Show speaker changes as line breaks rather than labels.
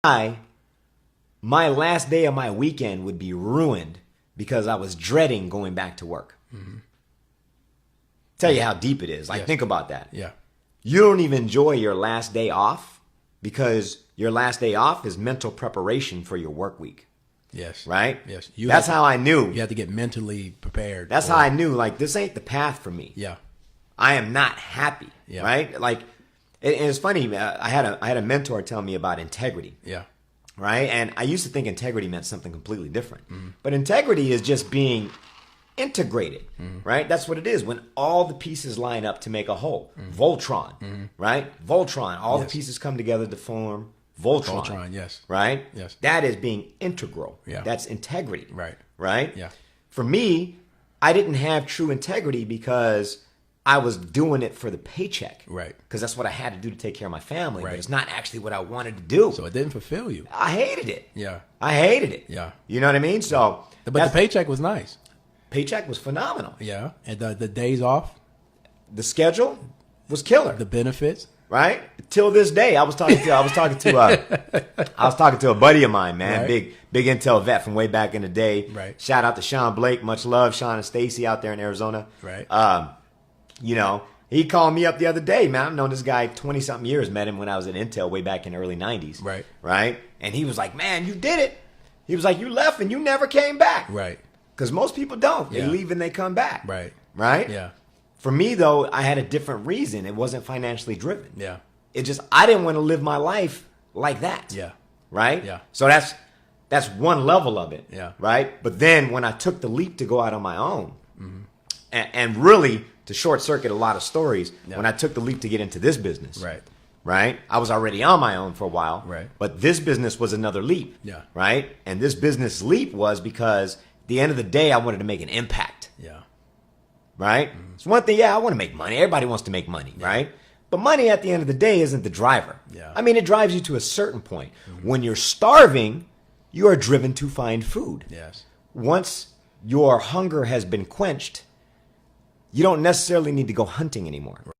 my last day of my weekend would be ruined because I was dreading going back to work. Mm-hmm. Tell you how deep it is. Like, think about that.
Yeah.
You don't even enjoy your last day off because your last day off is mental preparation for your work week.
Yes.
Right?
Yes.
That's how I knew.
You have to get mentally prepared.
That's how I knew, like, this ain't the path for me.
Yeah.
I am not happy. Yeah. Right? Like, it's funny. I had a mentor tell me about integrity.
Yeah.
Right? And I used to think integrity meant something completely different. Mm-hmm. But integrity is just being integrated, right? That's what it is. When all the pieces line up to make a whole. Voltron, right? Voltron. All the pieces come together to form Voltron.
Voltron, yes.
Right?
Yes.
That is being integral.
Yeah.
That's integrity.
Right.
Right?
Yeah.
For me, I didn't have true integrity because I was doing it for the paycheck.
Right.
Because that's what I had to do to take care of my family.
Right.
But it's not actually what I wanted to do.
So it didn't fulfill you.
I hated it.
Yeah.
I hated it.
Yeah.
You know what I mean? So,
but the paycheck was nice.
Paycheck was phenomenal.
Yeah. And the days off?
The schedule was killer.
The benefits?
Right? Till this day, I was talking to a buddy of mine, man.
Right.
Big Intel vet from way back in the day.
Right.
Shout out to Sean Blake. Much love, Sean and Stacy out there in Arizona.
Right.
You know, he called me up the other day, man. I've known this guy 20-something years. Met him when I was at Intel way back in the early 90s.
Right.
Right? And he was like, man, you did it. He was like, you left and you never came back.
Right.
Because most people don't. They leave and they come back.
Right.
Right?
Yeah.
For me, though, I had a different reason. It wasn't financially driven.
Yeah.
It just, I didn't want to live my life like that.
Yeah.
Right?
Yeah.
So that's one level of it.
Yeah.
Right? But then when I took the leap to go out on my own, and really to short circuit a lot of stories, when I took the leap to get into this business.
Right.
Right? I was already on my own for a while.
Right.
But this business was another leap.
Yeah.
Right? And this business leap was because at the end of the day, I wanted to make an impact.
Yeah.
Right? It's one thing, I want to make money. Everybody wants to make money, right? But money at the end of the day isn't the driver.
Yeah.
I mean, it drives you to a certain point. When you're starving, you are driven to find food.
Yes.
Once your hunger has been quenched, you don't necessarily need to go hunting anymore.